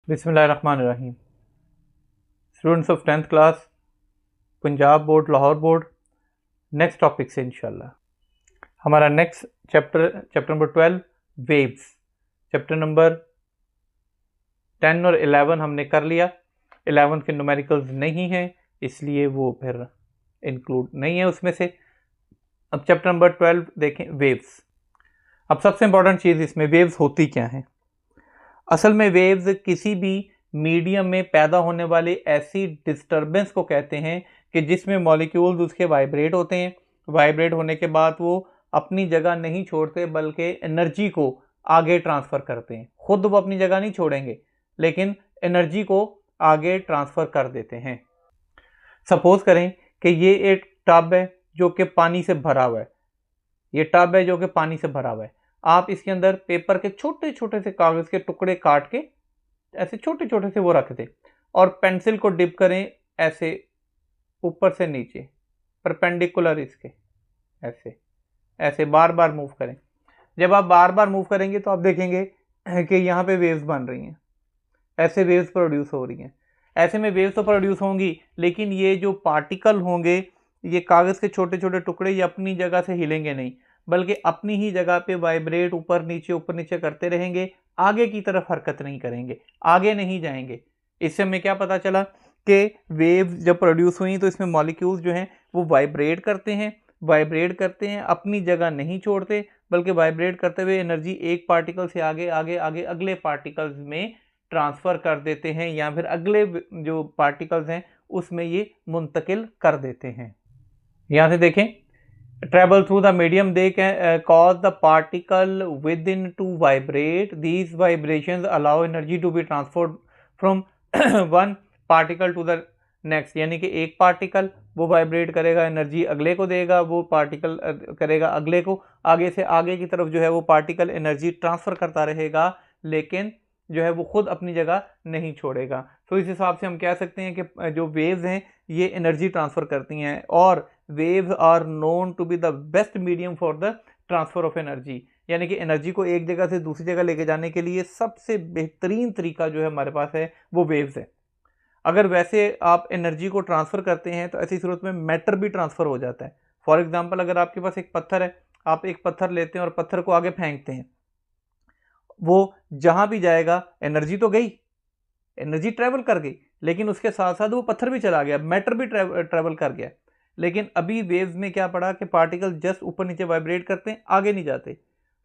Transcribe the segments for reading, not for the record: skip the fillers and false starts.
बिस्मिल्लाहिर्रहमानिर्रहीम। Students of 10th class, Punjab board, Lahore board, next topic से इंशाल्लाह हमारा next chapter number 12 waves. Chapter number 10 और 11 हमने कर लिया। 11 के न्यूमेरिकल्स नहीं हैं, इसलिए वो फिर इंक्लूड नहीं है उसमें से। अब चैप्टर नंबर 12 देखें, वेव्स। अब सबसे इंपॉर्टेंट चीज़ इसमें, वेव्स होती क्या हैं। असल में वेव्स किसी भी मीडियम में पैदा होने वाली ऐसी डिस्टरबेंस को कहते हैं कि जिसमें मॉलिक्यूल्स उसके वाइब्रेट होते हैं। वाइब्रेट होने के बाद वो अपनी जगह नहीं छोड़ते बल्कि एनर्जी को आगे ट्रांसफ़र करते हैं। खुद वो अपनी जगह नहीं छोड़ेंगे लेकिन एनर्जी को आगे ट्रांसफ़र कर देते हैं। सपोज करें कि ये एक टब है जो कि पानी से भरा हुआ है। ये टब है जो कि पानी से भरा हुआ है। आप इसके अंदर पेपर के छोटे छोटे से कागज़ के टुकड़े काट के ऐसे छोटे छोटे से वो रख दें और पेंसिल को डिप करें ऐसे ऊपर से नीचे परपेंडिकुलर इसके, ऐसे ऐसे बार बार मूव करें। जब आप बार बार मूव करेंगे तो आप देखेंगे कि यहाँ पे वेव्स बन रही हैं, ऐसे वेव्स प्रोड्यूस हो रही हैं। ऐसे में वेव्स तो प्रोड्यूस होंगी लेकिन ये जो पार्टिकल होंगे, ये कागज़ के छोटे छोटे टुकड़े, ये अपनी जगह से हिलेंगे नहीं बल्कि अपनी ही जगह पे वाइब्रेट ऊपर नीचे करते रहेंगे। आगे की तरफ हरकत नहीं करेंगे, आगे नहीं जाएंगे। इससे हमें क्या पता चला कि वेव्स जब प्रोड्यूस हुई तो इसमें मॉलिक्यूल्स जो हैं वो वाइब्रेट करते हैं, अपनी जगह नहीं छोड़ते बल्कि वाइब्रेट करते हुए एनर्जी एक पार्टिकल से आगे आगे आगे अगले पार्टिकल्स में ट्रांसफ़र कर देते हैं या फिर अगले जो पार्टिकल्स हैं उसमें ये मुंतकिल कर देते हैं। यहाँ से देखें, travel through the medium, they can cause the particle within to vibrate. These vibrations allow energy to be transferred from one particle to the next। यानी कि एक पार्टिकल वो वाइब्रेट करेगा, एनर्जी अगले को देगा, वो पार्टिकल करेगा अगले को, आगे से आगे की तरफ जो है वो पार्टिकल एनर्जी ट्रांसफ़र करता रहेगा लेकिन जो है वो खुद अपनी जगह नहीं छोड़ेगा। तो इस हिसाब से हम कह सकते हैं कि जो वेव्स हैं ये एनर्जी ट्रांसफ़र करती हैं और waves are known to be the best medium for the transfer of energy. यानी कि एनर्जी को एक जगह से दूसरी जगह लेके जाने के लिए सबसे बेहतरीन तरीका जो है हमारे पास है वो वेव्स है। अगर वैसे आप एनर्जी को ट्रांसफ़र करते हैं तो ऐसी सूरत में मैटर भी ट्रांसफ़र हो जाता है। फॉर एग्जांपल, अगर आपके पास एक पत्थर है, आप एक पत्थर लेते हैं और पत्थर को आगे फेंकते हैं, वो जहाँ भी जाएगा एनर्जी तो गई, एनर्जी ट्रैवल कर गई, लेकिन उसके साथ साथ वो पत्थर भी चला गया, मैटर भी ट्रैवल कर गया। लेकिन अभी वेव्स में क्या पड़ा कि पार्टिकल जस्ट ऊपर नीचे वाइब्रेट करते हैं, आगे नहीं जाते।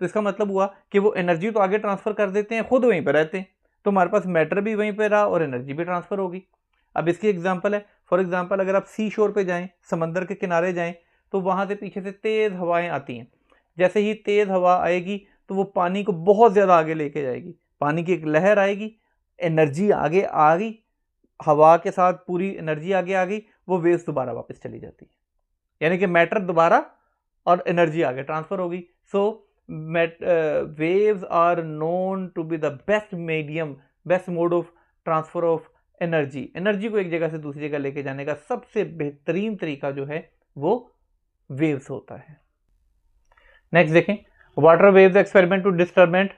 तो इसका मतलब हुआ कि वो एनर्जी तो आगे ट्रांसफ़र कर देते हैं, खुद वहीं पर रहते हैं, तो हमारे पास मैटर भी वहीं पर रहा और एनर्जी भी ट्रांसफ़र होगी। अब इसकी एग्जाम्पल है, फॉर एग्जाम्पल अगर आप सी शोर पर जाएँ, समंदर के किनारे जाएँ, तो वहाँ से पीछे से तेज़ हवाएँ आती हैं। जैसे ही तेज़ हवा आएगी तो वो पानी को बहुत ज़्यादा आगे लेके जाएगी, पानी की एक लहर आएगी, एनर्जी आगे आ गई, हवा के साथ पूरी एनर्जी आगे आ गई, वो वेव्स दोबारा वापस चली जाती है। यानी कि मैटर दोबारा और एनर्जी आगे ट्रांसफ़र होगी। So waves are known to be the best medium, best mode of transfer of energy. Energy को एक जगह से दूसरी जगह लेके जाने का सबसे बेहतरीन तरीका जो है वो वेव्स होता है। नेक्स्ट देखें, water waves experiment to disturbance,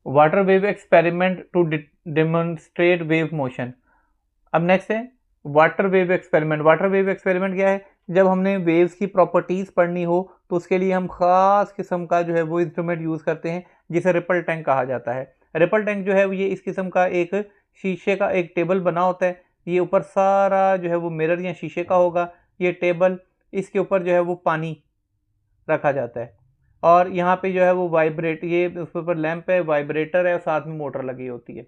water wave experiment to demonstrate wave motion. अब नेक्स्ट है water wave experiment. Water wave experiment क्या है? जब हमने वेव्स की प्रॉपर्टीज़ पढ़नी हो तो उसके लिए हम ख़ास किस्म का जो है वो इंस्ट्रूमेंट यूज़ करते हैं जिसे रिपल टैंक कहा जाता है। रिपल टैंक जो है ये इस किस्म का एक शीशे का एक टेबल बना होता है। ये ऊपर सारा जो है वो मिरर या शीशे का होगा, ये टेबल, इसके ऊपर जो है वो पानी रखा जाता है और यहाँ पे जो है वो वाइब्रेट, ये उसके ऊपर लैंप है, वाइब्रेटर है और साथ में मोटर लगी होती है।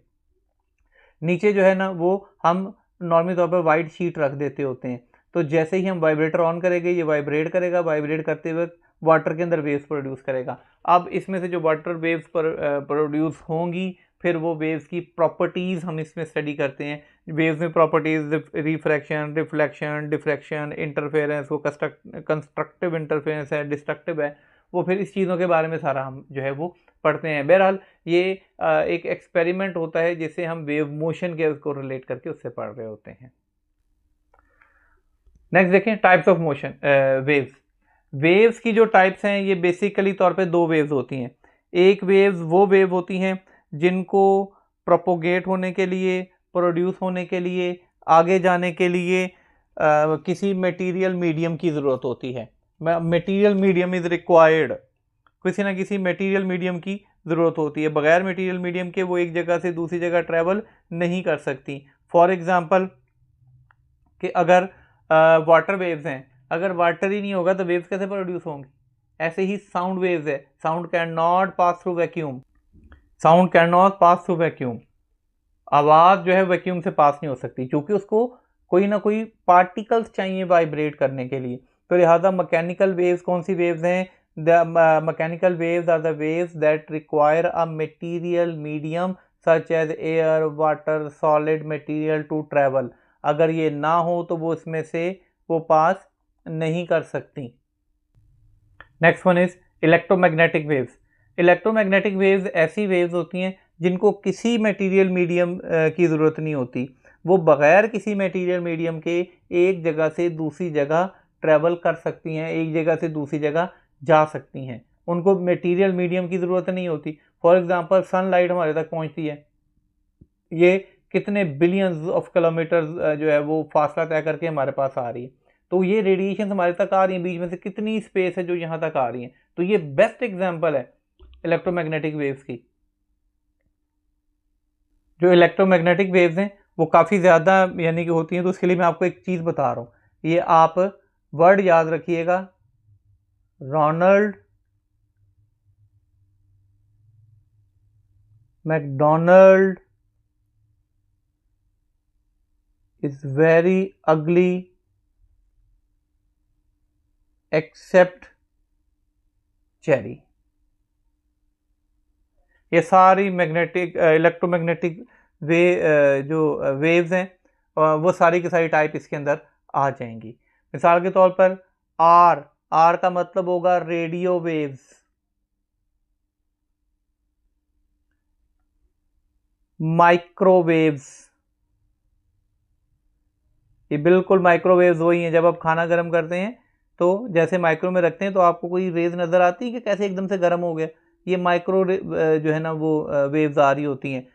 नीचे जो है ना वो हम नॉर्मली तौर पर वाइट शीट रख देते होते हैं। तो जैसे ही हम वाइब्रेटर ऑन करेंगे ये वाइब्रेट करेगा, वाइब्रेट करते हुए वाटर के अंदर वेव्स प्रोड्यूस करेगा। अब इसमें से जो वाटर वेव्स प्रोड्यूस होंगी फिर वो वेव्स की प्रॉपर्टीज़ हम इसमें स्टडी करते हैं। वेव्स में properties refraction, reflection, diffraction, interference, वो कंस्ट्रक्टिव इंटरफेरेंस है, डिस्ट्रक्टिव है, वो फिर इस चीज़ों के बारे में सारा हम जो है वो पढ़ते हैं। बहरहाल ये एक एक्सपेरिमेंट होता है जिसे हम वेव मोशन के उसको रिलेट करके उससे पढ़ रहे होते हैं। नेक्स्ट देखें, types of motion waves. Waves की जो टाइप्स हैं ये बेसिकली तौर पे दो वेव्स होती हैं। एक वेव्स वो वेव होती हैं जिनको प्रोपोगेट होने के लिए, प्रोड्यूस होने के लिए, आगे जाने के लिए किसी मटेरियल मीडियम की ज़रूरत होती है। मटेरियल मीडियम इज़ रिक्वायर्ड, किसी ना किसी मटेरियल मीडियम की ज़रूरत होती है। बगैर मटेरियल मीडियम के वो एक जगह से दूसरी जगह ट्रैवल नहीं कर सकती। फॉर एग्ज़ाम्पल कि अगर वाटर वेव्स हैं, अगर वाटर ही नहीं होगा तो वेव्स कैसे प्रोड्यूस होंगी? ऐसे ही साउंड वेव्स है, sound can not pass through vacuum, sound can not pass through vacuum. आवाज़ जो है वैक्यूम से पास नहीं हो सकती, क्योंकि उसको कोई ना कोई पार्टिकल्स चाहिए वाइब्रेट करने के लिए। तो लिहाजा मैकेनिकल वेव्स कौन सी वेव्स हैं? The mechanical waves are the waves that require a material medium such as air, water, solid material to travel. अगर ये ना हो तो वो इसमें से वो पास नहीं कर सकती। Next one is electromagnetic waves. Electromagnetic waves ऐसी वेव्स होती हैं जिनको किसी मटेरियल मीडियम की ज़रूरत नहीं होती, वो बग़ैर किसी मटेरियल मीडियम के एक जगह से दूसरी जगह ट्रैवल कर सकती हैं, एक जगह से दूसरी जगह जा सकती हैं, उनको मटेरियल मीडियम की ज़रूरत नहीं होती। फॉर एग्ज़ाम्पल सनलाइट हमारे तक पहुंचती है, ये कितने बिलियंस ऑफ किलोमीटर जो है वो फासला तय करके हमारे पास आ रही है। तो ये रेडिएशन हमारे तक आ रही है, बीच में से कितनी स्पेस है जो यहाँ तक आ रही है। तो ये बेस्ट एग्जांपल है इलेक्ट्रोमैग्नेटिक वेव्स की। जो इलेक्ट्रोमैग्नेटिक वेव्स हैं वो काफ़ी ज़्यादा यानी कि होती हैं। तो उसके लिए मैं आपको एक चीज़ बता रहा हूँ, ये आप वर्ड याद रखिएगा, Ronald McDonald is very ugly except cherry. ये सारी मैग्नेटिक इलेक्ट्रोमैग्नेटिक जो वेव्स हैं वो सारी की सारी टाइप इसके अंदर आ जाएंगी। मिसाल के तौर पर आर का मतलब होगा रेडियो वेव्स, माइक्रोवेव्स, ये बिल्कुल माइक्रोवेव्स वही हैं। जब आप खाना गर्म करते हैं तो जैसे माइक्रो में रखते हैं तो आपको कोई रेज नज़र आती है कि कैसे एकदम से गर्म हो गया, ये माइक्रो जो है ना वो वेव्स आ रही होती हैं।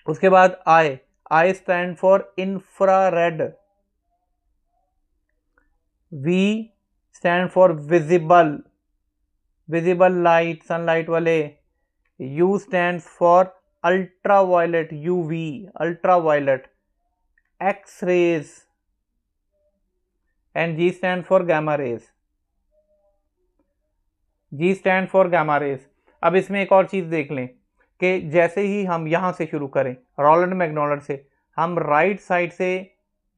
उसके बाद I stand for infrared, V stand for visible, visible light, sunlight वाले। U stand for ultraviolet, UV, ultraviolet, X rays, and G stand for gamma rays, G stand for gamma rays. अब इसमें एक और चीज़ देख लें कि जैसे ही हम यहाँ से शुरू करें रोलैंड मैकडोनाल्ड से, हम राइट साइड से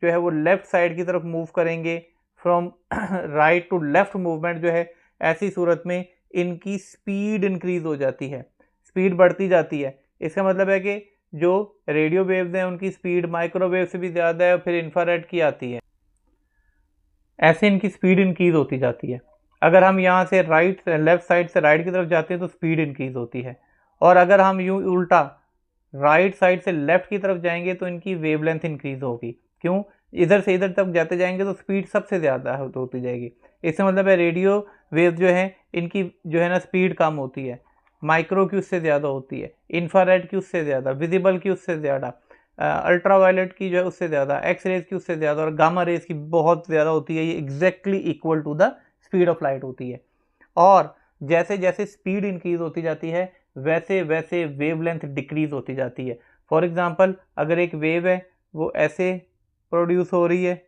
जो है वो लेफ्ट साइड की तरफ मूव करेंगे। From right to left movement जो है, ऐसी सूरत में इनकी स्पीड इंक्रीज हो जाती है, स्पीड बढ़ती जाती है। इसका मतलब है कि जो रेडियो वेव्स हैं उनकी स्पीड माइक्रोवेव से भी ज़्यादा है, फिर इंफ्रारेड की आती है, ऐसे इनकी स्पीड इंक्रीज होती जाती है। अगर हम यहाँ से लेफ्ट साइड से राइट की तरफ जाते हैं तो स्पीड इंक्रीज होती है, और अगर हम यूँ उल्टा राइट साइड से लेफ्ट की तरफ जाएंगे तो इनकी वेवलेंथ इंक्रीज होगी। क्यों? इधर से इधर तक जाते जाएंगे तो स्पीड सबसे ज़्यादा होती जाएगी। इससे मतलब है रेडियो वेव जो है इनकी जो है ना स्पीड कम होती है, माइक्रो की उससे ज़्यादा होती है, इंफ्रारेड की उससे ज़्यादा, विजिबल की उससे ज़्यादा, अल्ट्रावायलेट की जो है उससे ज़्यादा, एक्स रेज की उससे ज़्यादा, और गामा रेज की बहुत ज़्यादा होती है। ये exactly equal to the speed of light होती है। और जैसे जैसे स्पीड इंक्रीज होती जाती है वैसे वैसे वेवलेंथ डिक्रीज होती जाती है। फॉर एग्जांपल अगर एक वेव है वो ऐसे प्रोड्यूस हो रही है,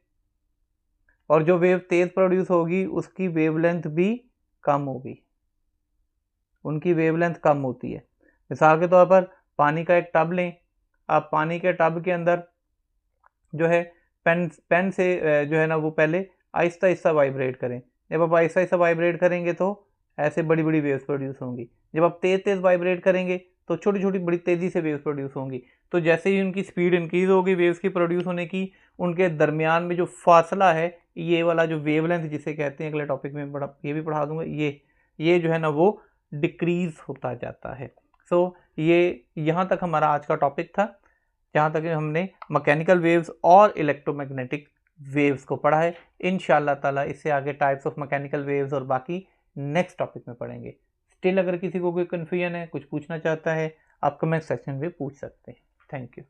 और जो वेव तेज़ प्रोड्यूस होगी उसकी वेवलेंथ भी कम होगी, उनकी वेवलेंथ कम होती है। मिसाल के तौर पर पानी का एक टब लें, आप पानी के टब के अंदर जो है पेन से जो है ना वो पहले आहिस्ता आहिस्ता वाइब्रेट करें। जब आप आहिस्ता आहिस्ता वाइब्रेट करेंगे तो ऐसे बड़ी बड़ी वेव्स प्रोड्यूस होंगी। जब आप तेज़ तेज़ वाइब्रेट करेंगे तो छोटी छोटी बड़ी तेज़ी से वेव्स प्रोड्यूस होंगी। तो जैसे ही उनकी स्पीड इंक्रीज होगी वेव्स की प्रोड्यूस होने की, उनके दरमियान में जो फासला है, ये वाला जो वेवलेंथ जिसे कहते हैं, अगले टॉपिक में ये भी पढ़ा दूंगा, ये जो है ना वो डिक्रीज होता जाता है। सो ये यहाँ तक हमारा आज का टॉपिक था, जहाँ तक हमने मैकेनिकल वेव्स और इलेक्ट्रोमैग्नेटिक वेव्स को पढ़ा है। इंशाल्लाह ताला इससे आगे टाइप्स ऑफ मैकेनिकल वेव्स और बाकी नेक्स्ट टॉपिक में पढ़ेंगे। स्टिल अगर किसी को कोई कन्फ्यूजन है, कुछ पूछना चाहता है, आप कमेंट सेक्शन में पूछ सकते हैं। Thank you.